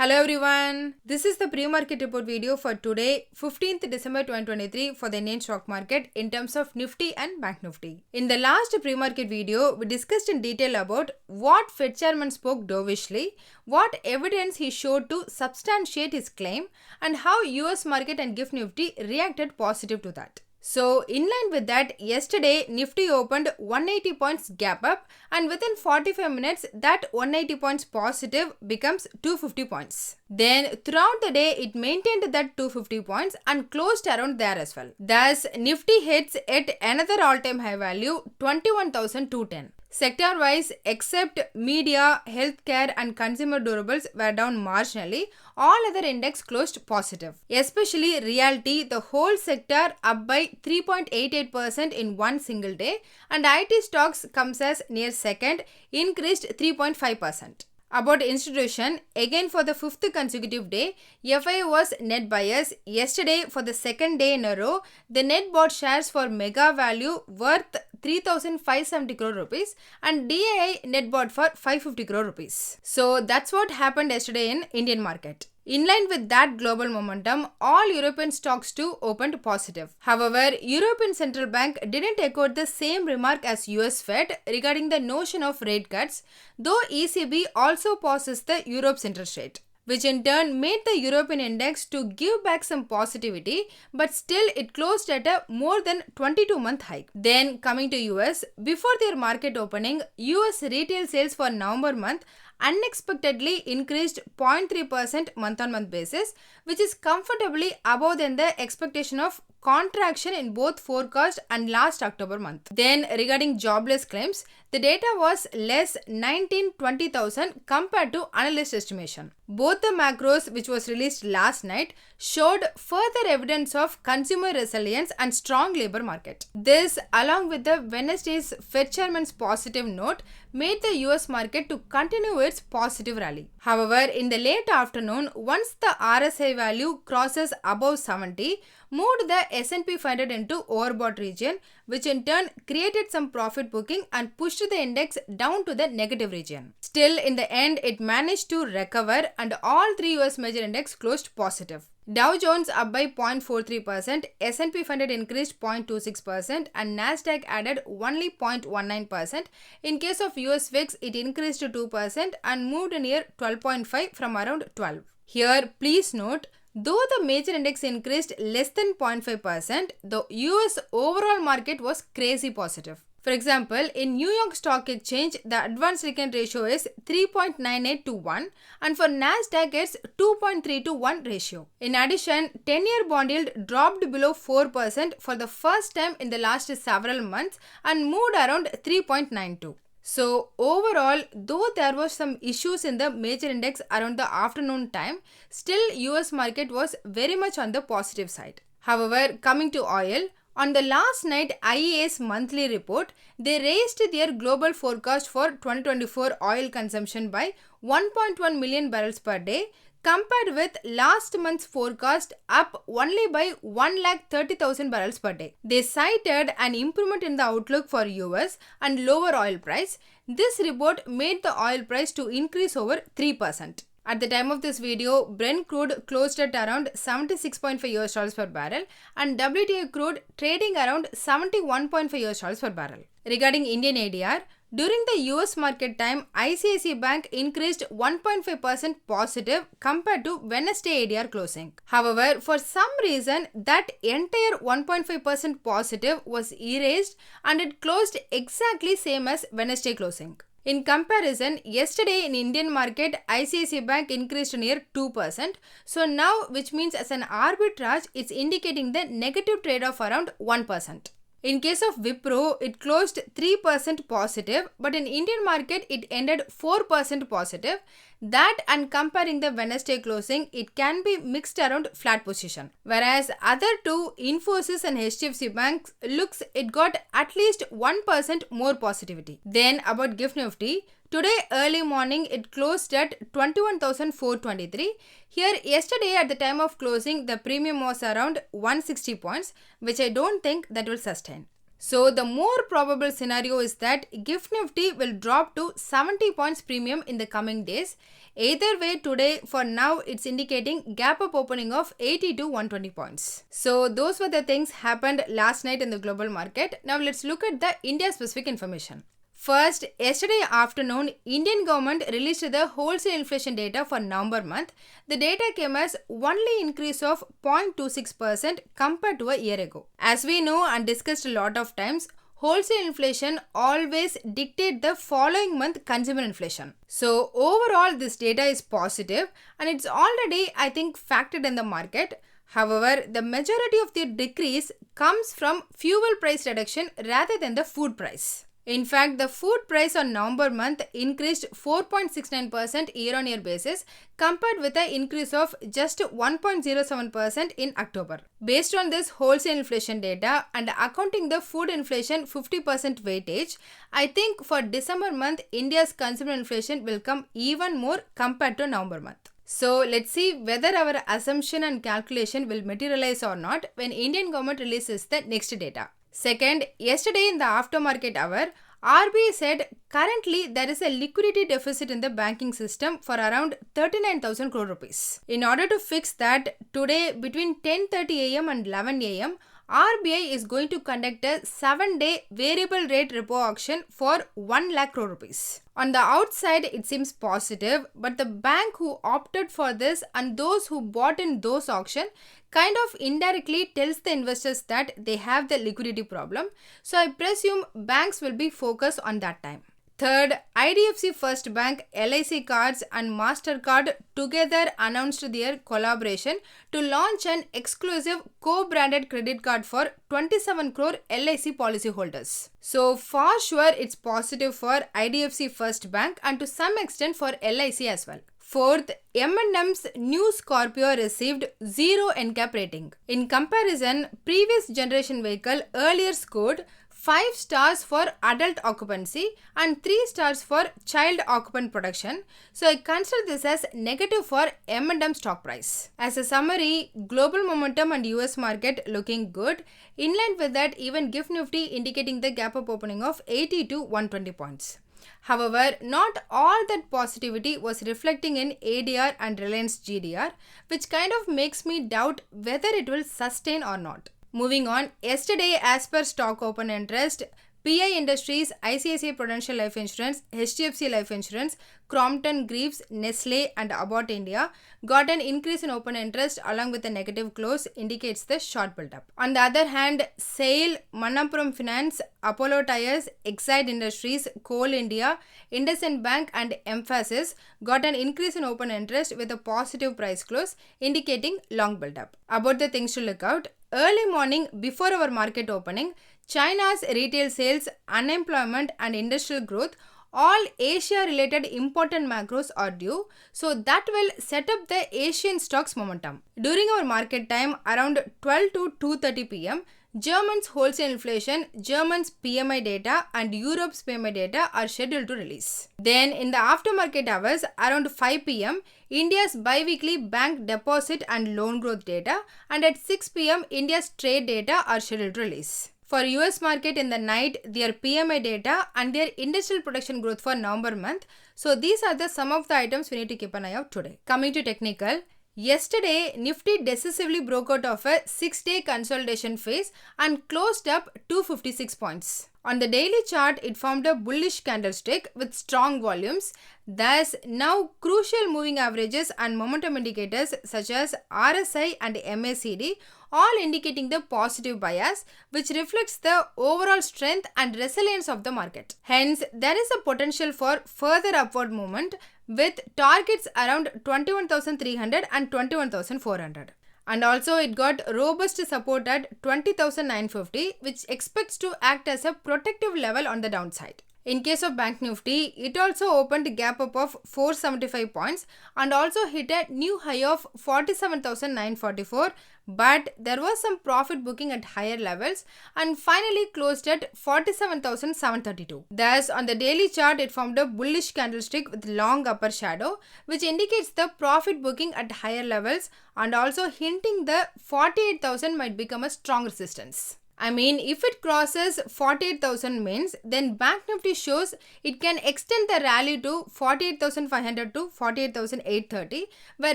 Hello everyone, this is the pre-market report video for today 15th December 2023 for the Indian stock market in terms of Nifty and Bank Nifty. In the last pre-market video, we discussed in detail about what Fed chairman spoke dovishly, what evidence he showed to substantiate his claim, and how US market and GIFT Nifty reacted positive to that. So, in line with that, yesterday Nifty opened 180 points gap up and within 45 minutes that 180 points positive becomes 250 points. Then throughout the day it maintained that 250 points and closed around there as well. Thus, Nifty hits at another all-time high value 21,210. Sector-wise, except media, healthcare and consumer durables were down marginally, all other index closed positive. Especially realty, the whole sector up by 3.88% in one single day, and IT stocks comes as near second, increased 3.5%. About institution, again for the fifth consecutive day, FI was net buyers. Yesterday, for the second day in a row, the net bought shares for mega value worth 3,570 crore rupees and DAI net bought for 550 crore rupees. So that's what happened yesterday in Indian market. In line with that global momentum, all European stocks too opened positive. However, European Central Bank didn't echo the same remark as US Fed regarding the notion of rate cuts, though ECB also pauses the Europe's interest rate, which in turn made the European index to give back some positivity, but still it closed at a more than 22-month hike. Then coming to US, before their market opening, US retail sales for November month unexpectedly increased 0.3% month-on-month basis, which is comfortably above than the expectation of contraction in both forecast and last October month. Then regarding jobless claims, the data was less 19-20,000 compared to analyst estimation. Both the macros which was released last night showed further evidence of consumer resilience and strong labor market. This, along with the Wednesday's Fed chairman's positive note, made the US market to continue its positive rally. However, in the late afternoon, once the RSI value crosses above 70, moved the S&P 500 into overbought region, which in turn created some profit booking and pushed the index down to the negative region. Still, in the end, it managed to recover and all three US major index closed positive. Dow Jones up by 0.43%, S&P 500 increased 0.26% and Nasdaq added only 0.19%. In case of US VIX, it increased to 2% and moved near 12.5 from around 12. Here, please note, though the major index increased less than 0.5%, the US overall market was crazy positive. For example, in New York Stock Exchange, the advanced reckoning ratio is 3.98 to 1 and for Nasdaq it's 2.3 to 1 ratio. In addition, 10-year bond yield dropped below 4% for the first time in the last several months and moved around 3.92. So overall, though there was some issues in the major index around the afternoon time, still US market was very much on the positive side. However, coming to oil, on the last night IEA's monthly report, they raised their global forecast for 2024 oil consumption by 1.1 million barrels per day, compared with last month's forecast up only by 130,000 barrels per day. They cited an improvement in the outlook for US and lower oil price. This report made the oil price to increase over 3%. At the time of this video, Brent crude closed at around $76.5 US per barrel and WTI crude trading around $71.5 US per barrel. Regarding Indian ADR, during the US market time, ICICI Bank increased 1.5% positive compared to Wednesday ADR closing. However, for some reason, that entire 1.5% positive was erased and it closed exactly same as Wednesday closing. In comparison, yesterday in Indian market, ICICI Bank increased near 2%. So now, which means as an arbitrage, it's indicating the negative trade of around 1%. In case of Wipro, it closed 3% positive, but in Indian market, it ended 4% positive. That and comparing the Wednesday closing, it can be mixed around flat position. Whereas other two, Infosys and HDFC Bank, looks it got at least 1% more positivity. Then about GIFT Nifty, today early morning it closed at 21,423. Here yesterday at the time of closing, the premium was around 160 points, which I don't think that will sustain. So the more probable scenario is that GIFT Nifty will drop to 70 points premium in the coming days. Either way, today for now it's indicating gap up opening of 80 to 120 points. So those were the things happened last night in the global market. Now let's look at the India specific information. First, yesterday afternoon, Indian government released the wholesale inflation data for November month. The data came as only increase of 0.26% compared to a year ago. As we know and discussed a lot of times, wholesale inflation always dictate the following month consumer inflation. So overall, this data is positive and it's already, I think, factored in the market. However, the majority of the decrease comes from fuel price reduction rather than the food price. In fact, the food price on November month increased 4.69% year-on-year basis compared with an increase of just 1.07% in October. Based on this wholesale inflation data and accounting the food inflation 50% weightage, I think for December month, India's consumer inflation will come even more compared to November month. So let's see whether our assumption and calculation will materialize or not when Indian government releases the next data. Second, yesterday in the aftermarket hour, RBI said currently there is a liquidity deficit in the banking system for around 39,000 crore rupees. In order to fix that, today between 10:30 am and 11 am, RBI is going to conduct a 7-day variable rate repo auction for 1 lakh crore rupees. On the outside, it seems positive, but the bank who opted for this and those who bought in those auction kind of indirectly tells the investors that they have the liquidity problem. So I presume banks will be focused on that time. Third, IDFC First Bank, LIC Cards and MasterCard together announced their collaboration to launch an exclusive co-branded credit card for 27 crore LIC policyholders. So for sure, it's positive for IDFC First Bank and to some extent for LIC as well. Fourth, M&M's new Scorpio received 0 NCAP rating. In comparison, previous generation vehicle earlier scored 5 stars for adult occupancy and 3 stars for child occupant protection. So I consider this as negative for M&M stock price. As a summary, global momentum and US market looking good. In line with that, even GIFT Nifty indicating the gap up opening of 80 to 120 points. However, not all that positivity was reflecting in ADR and Reliance GDR, which kind of makes me doubt whether it will sustain or not. Moving on, yesterday as per stock open interest, PI Industries, ICICI Prudential Life Insurance, HDFC Life Insurance, Crompton Greaves, Nestle and Abbott India got an increase in open interest along with a negative close indicates the short build-up. On the other hand, SAIL, Manappuram Finance, Apollo Tyres, Exide Industries, Coal India, IndusInd Bank and Emphasis got an increase in open interest with a positive price close indicating long build-up. About the things to look out, early morning before our market opening, China's retail sales, unemployment and industrial growth, all Asia-related important macros are due, so that will set up the Asian stocks momentum. During our market time around 12 to 2:30 pm, Germany's wholesale inflation, Germany's PMI data and Europe's PMI data are scheduled to release. Then in the aftermarket hours around 5 pm, India's bi-weekly bank deposit and loan growth data and at 6 pm, India's trade data are scheduled to release. For US market in the night, their PMI data and their industrial production growth for November month. So these are some of the items we need to keep an eye out today. Coming to technical, yesterday Nifty decisively broke out of a 6-day consolidation phase and closed up 256 points. On the daily chart, it formed a bullish candlestick with strong volumes. Thus, now crucial moving averages and momentum indicators such as RSI and MACD all indicating the positive bias, which reflects the overall strength and resilience of the market. Hence, there is a potential for further upward movement with targets around 21,300 and 21,400. And also it got robust support at 20,950, which expects to act as a protective level on the downside. In case of Bank Nifty, it also opened a gap up of 475 points and also hit a new high of 47,944, but there was some profit booking at higher levels and finally closed at 47,732. Thus, on the daily chart, it formed a bullish candlestick with long upper shadow, which indicates the profit booking at higher levels and also hinting the 48,000 might become a strong resistance. I mean, if it crosses 48,000 means, then Bank Nifty shows it can extend the rally to 48,500 to 48,830, where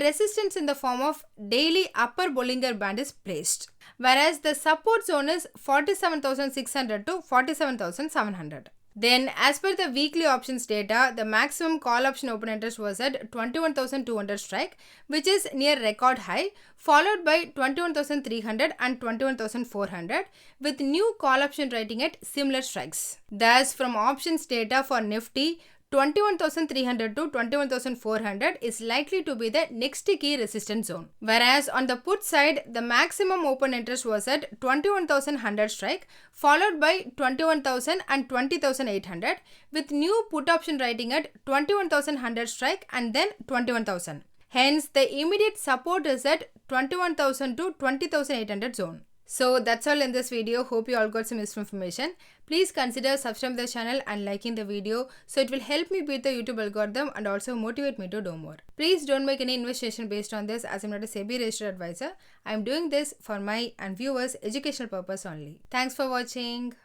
resistance in the form of daily upper Bollinger Band is placed. Whereas the support zone is 47,600 to 47,700. Then, as per the weekly options data, the maximum call option open interest was at 21,200 strike, which is near record high, followed by 21,300 and 21,400, with new call option writing at similar strikes. Thus, from options data for Nifty, 21,300 to 21,400 is likely to be the next key resistance zone. Whereas on the put side, the maximum open interest was at 21,100 strike, followed by 21,000 and 20,800, with new put option writing at 21,100 strike and then 21,000. Hence, the immediate support is at 21,000 to 20,800 zone. So that's all in this video. Hope you all got some useful information. Please consider subscribing to the channel and liking the video, so it will help me beat the YouTube algorithm and also motivate me to do more. Please don't make any investigation based on this, as I'm not a SEBI registered advisor. I'm doing this for my and viewers' educational purpose only. Thanks for watching.